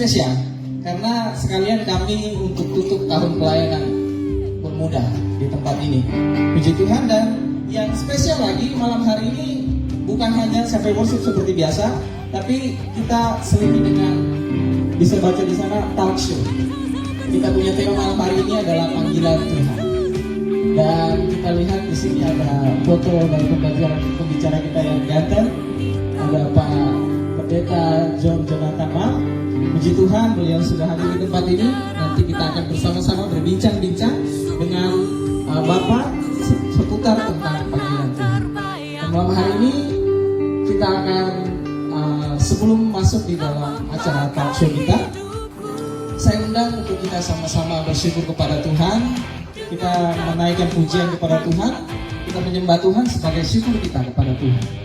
spesial karena sekalian kami untuk tutup tahun pelayanan pemuda di tempat ini. Puji Tuhan, dan yang spesial lagi malam hari ini bukan hanya sampai worship seperti biasa, tapi kita selipi dengan, bisa baca di sana, talk show. Kita punya tema malam hari ini adalah panggilan Tuhan. Dan kita lihat di sini ada foto dari pembicara kita yang ganteng. Ada Pak Pendeta John Jonathan Mark. Puji Tuhan, beliau sudah hadir di tempat ini. Nanti kita akan bersama-sama berbincang-bincang dengan Bapak seputar tentang panggilan Tuhan. Dan malam hari ini kita akan sebelum masuk di dalam acara talk show kita, saya undang untuk kita sama-sama bersyukur kepada Tuhan. Kita menaikkan pujian kepada Tuhan. Kita menyembah Tuhan sebagai syukur kita kepada Tuhan.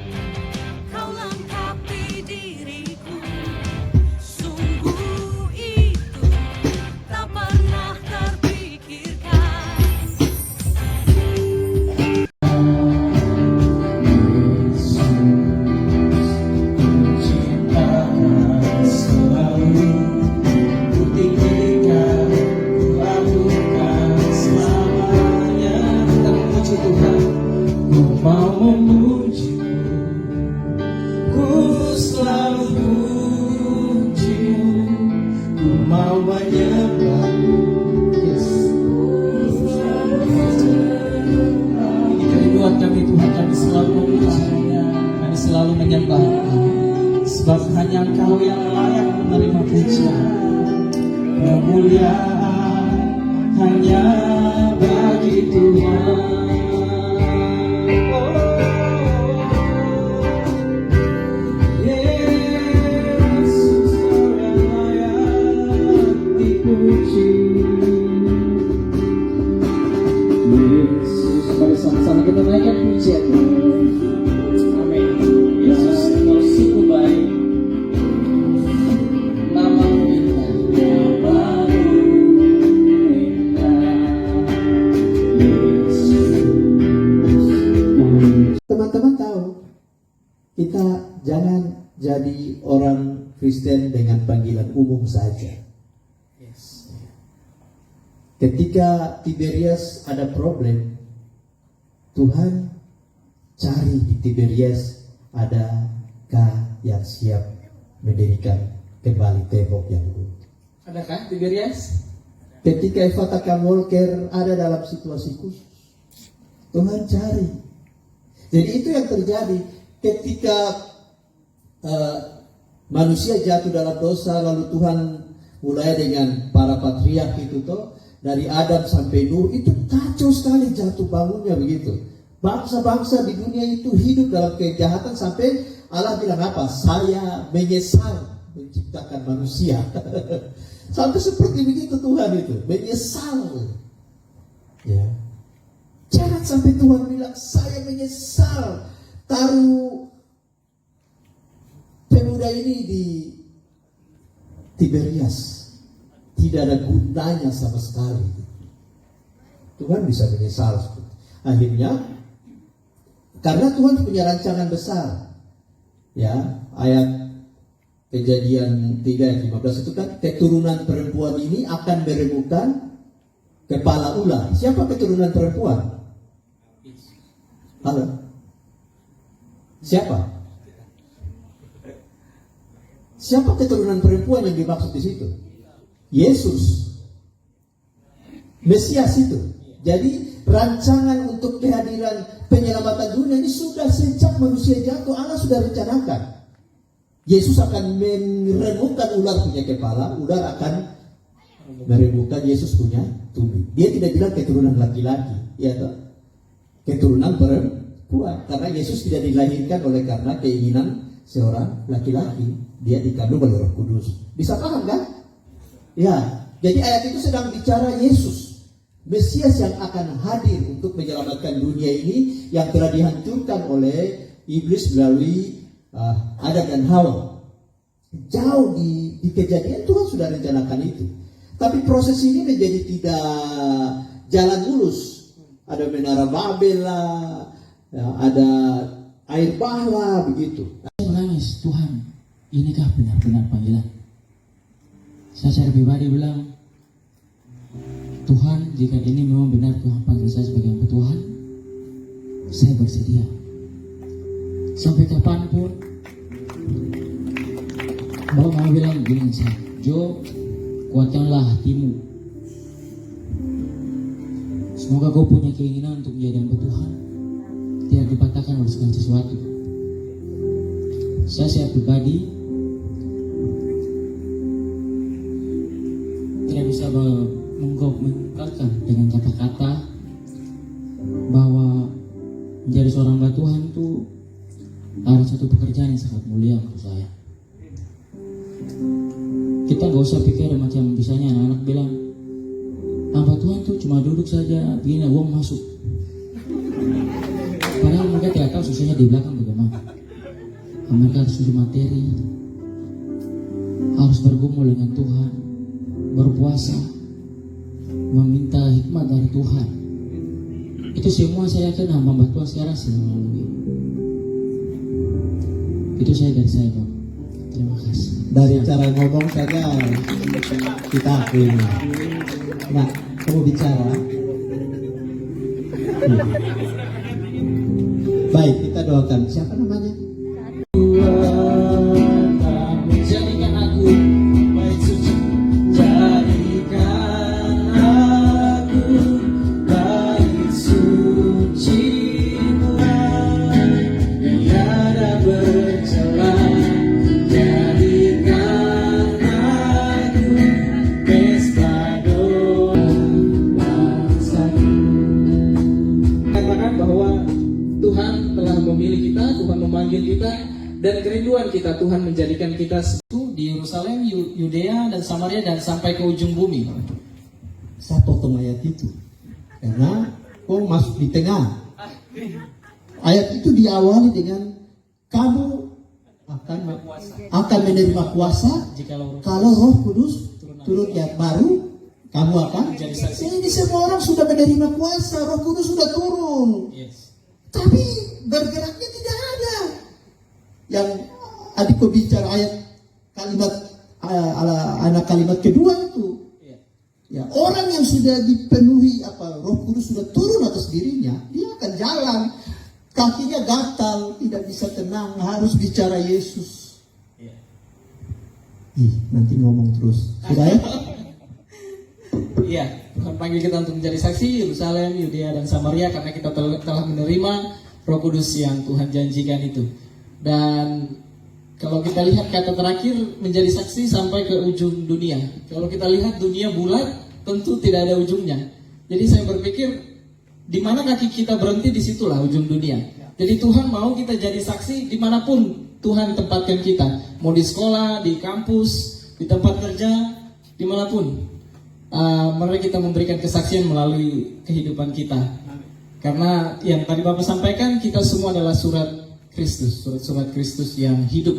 Sebab hanya Engkau yang layak menerima pujian. Kemuliaan hanya bagi Tuhan. Yesus yang layak dipuji. Yesus, mari sama-sama kita naikkan pujian. Kita jangan jadi orang Kristen dengan panggilan umum saja. Ketika Tiberias ada problem, Tuhan cari di Tiberias adakah yang siap mendirikan kembali tembok yang dulu. Adakah Tiberias? Ketika Ephata Kamolker ada dalam situasi khusus, Tuhan cari. Jadi itu yang terjadi. Ketika manusia jatuh dalam dosa, lalu Tuhan mulai dengan para patriark itu toh, dari Adam sampai Nuh, itu kacau sekali jatuh bangunnya begitu. Bangsa-bangsa di dunia itu hidup dalam kejahatan sampai Allah bilang apa? Saya menyesal menciptakan manusia. Sampai seperti begitu Tuhan itu, menyesal. Ya. Jangan sampai Tuhan bilang saya menyesal taruh pemuda ini di Tiberias, tidak ada gunanya sama sekali. Tuhan bisa menyesal. Akhirnya, karena Tuhan punya rancangan besar, ya, ayat Kejadian 3 ayat 15 itu kan, keturunan perempuan ini akan meremukkan kepala ular. Siapa keturunan perempuan? Halo? Siapa? Siapa keturunan perempuan yang dimaksud di situ? Yesus, Mesias itu. Jadi rancangan untuk kehadiran penyelamatan dunia ini sudah sejak manusia jatuh, Allah sudah rencanakan. Yesus akan meremukkan ular punya kepala, ular akan meremukkan Yesus punya tubuh. Dia tidak bilang keturunan laki-laki, ya toh? Keturunan perempuan. Karena Yesus tidak dilahirkan oleh karena keinginan seorang laki-laki, dia dikandung oleh Roh Kudus. Bisa paham kan? Ya, jadi ayat itu sedang bicara Yesus, Mesias yang akan hadir untuk menyelamatkan dunia ini yang telah dihancurkan oleh iblis melalui Adam dan Hawa. Jauh di Kejadian Tuhan sudah rencanakan itu. Tapi proses ini menjadi tidak jalan mulus. Ada menara Babel lah, ya, ada air bah lah, begitu. Saya menangis, Tuhan, inikah benar-benar panggilan? Saya secara pribadi bilang, Tuhan, jika ini memang benar Tuhan panggil saya sebagai hamba Tuhan, saya bersedia. Sampai kapanpun, Bapak mau bilang gini saya, Jo, kuatkanlah hatimu. Semoga kau punya keinginan untuk menjadi hamba Tuhan, tidak dipatahkan oleh segala sesuatu. Saya pribadi tidak bisa mengungkapkan dengan kata-kata bahwa menjadi seorang hamba Tuhan itu ada satu pekerjaan yang sangat mulia menurut saya. Kita gak usah pikir macam misalnya anak-anak bilang, hamba Tuhan tuh cuma duduk saja, begini uang masuk. Padahal mereka tidak tahu susahnya di belakang bagaimana. Mereka harus uji materi, harus bergumul dengan Tuhan, berpuasa, meminta hikmat dari Tuhan. Itu semua saya yakin hamba Tuhan sekarang sedang melalui. Itu saya dari saya, Pak. Terima kasih. Dari cara ngomong saja kita akui. Nah, kamu bicara. Baik, kita doakan. Siapa namanya? Jadikan aku baik suci, jadikan aku baik suci Tuhan, tiada bercela. Jadikan aku pesta doa bangsaku. Katakan bahwa Tuhan telah memilih kita, Tuhan memanggil kita, dan kerinduan kita Tuhan menjadikan kita di Yerusalem, Yudea dan Samaria dan sampai ke ujung bumi. Saya potong ayat itu karena kau masuk di tengah. Ayat itu diawali dengan kamu akan menerima kuasa kalau Roh Kudus turun ya, baru kamu akan menjadi saksi. Ini semua orang sudah menerima kuasa, Roh Kudus sudah turun. Yes. Tapi bergeraknya tidak ada. Yang adikku bicara ayat kalimat anak kalimat kedua itu. Ya, orang yang sudah dipenuhi Roh Kudus sudah turun atas dirinya, dia akan jalan. Kakinya gatal, tidak bisa tenang, harus bicara Yesus. Nanti ngomong terus. Sudah ya? Iya, Tuhan panggil kita untuk menjadi saksi Yerusalem, Yudea dan Samaria karena kita telah menerima Roh Kudus yang Tuhan janjikan itu. Dan kalau kita lihat kata terakhir menjadi saksi sampai ke ujung dunia. Kalau kita lihat dunia bulat, tentu tidak ada ujungnya. Jadi saya berpikir di mana kaki kita berhenti, disitulah ujung dunia. Jadi Tuhan mau kita jadi saksi dimanapun Tuhan tempatkan kita. Mau di sekolah, di kampus, di tempat kerja, dimanapun. Mari kita memberikan kesaksian melalui kehidupan kita. Karena yang tadi Bapak sampaikan, kita semua adalah surat Kristus, surat Kristus yang hidup.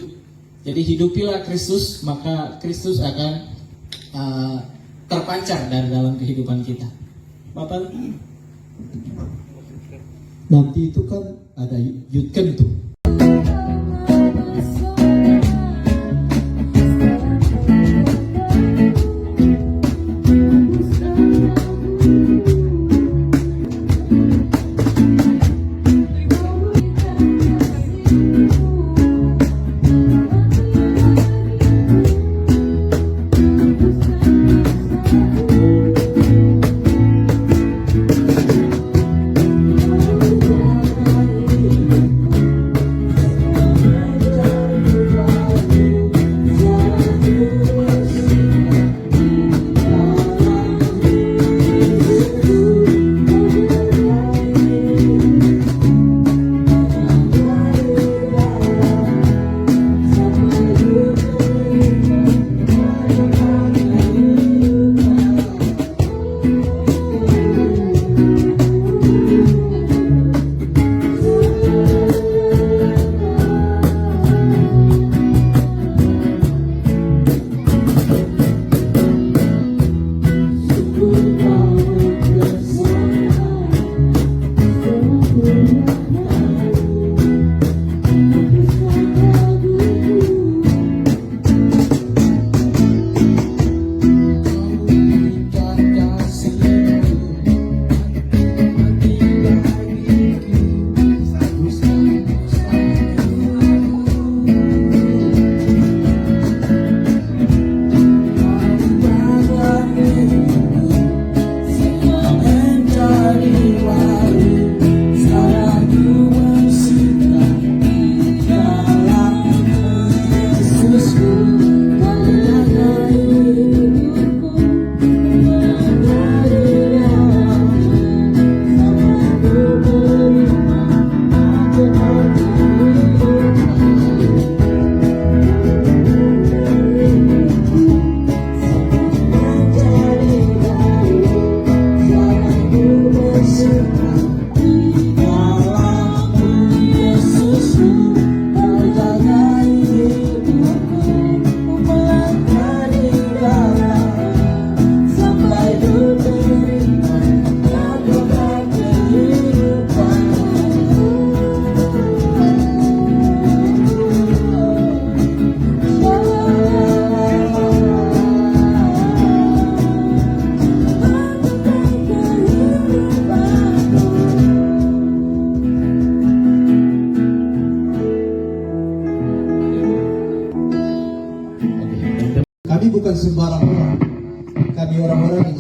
Jadi hidupilah Kristus, maka Kristus akan terpancar dari dalam kehidupan kita. Bapak, Nanti itu kan ada Yudken tuh.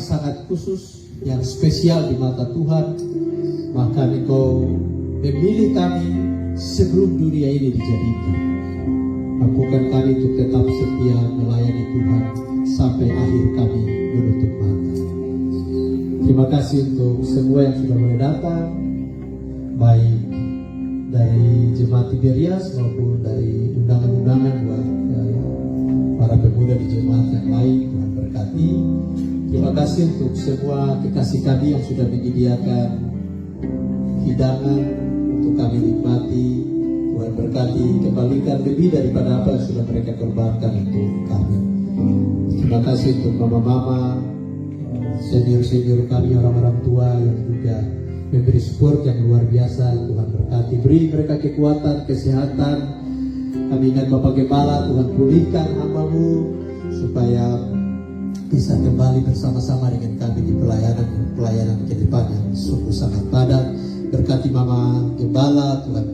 sangat khusus, yang spesial di mata Tuhan. Maka Engkau memilih kami sebelum dunia ini dijadikan. Mampukan kami untuk tetap setia melayani Tuhan sampai akhir kami menutup mata. Terima kasih untuk semua yang sudah boleh datang, baik dari Jemaat Tiberias maupun dari undangan-undangan buat para pemuda di jemaat yang lain. Tuhan berkati. Terima kasih untuk semua kekasih kami yang sudah menyediakan hidangan untuk kami nikmati. Tuhan berkati, kembalikan lebih daripada apa yang sudah mereka korbankan untuk kami. Terima kasih untuk mama-mama, senior-senior kami, orang-orang tua yang juga memberi support yang luar biasa. Tuhan berkati, beri mereka kekuatan, kesehatan. Kami ingat Bapak Gembala, Tuhan pulihkan hamba-Mu supaya bisa kembali bersama-sama dengan kami di pelayanan ke depan yang sungguh sangat padat. Berkati Mama Gembala, Tuhan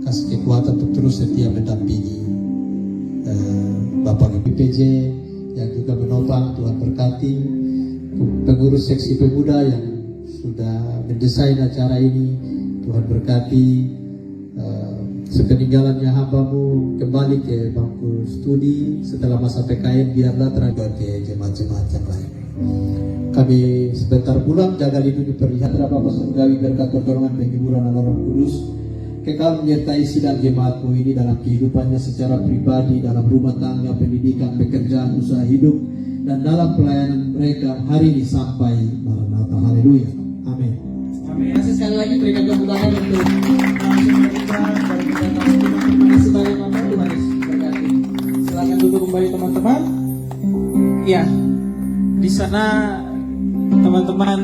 kasih kekuatan untuk terus setia mendampingi Bapak BPJ yang juga menopang. Tuhan berkati pengurus seksi pemuda yang sudah mendesain acara ini. Tuhan berkati sepeninggalannya hamba-Mu kembali ke bangku studi setelah masa PKN, biarlah terangkat ke jemaat-jemaat yang lain. Kami sebentar pulang, jaga lindungi perlihatan Bapak Surgawi, berkat pertolongan penghiburan Allah Roh Kudus kekal menyertai sidang jemaat-Mu ini dalam kehidupannya secara pribadi, dalam rumah tangga, pendidikan, pekerjaan, usaha hidup, dan dalam pelayanan mereka hari ini sampai Maranatha. Haleluya. Amin. Amin. Sekali lagi berikan tepuk tangan untuk terima kasih banyak Bapak. Tuhan Yesus berkati. Silakan duduk kembali teman-teman. Ya, di sana teman-teman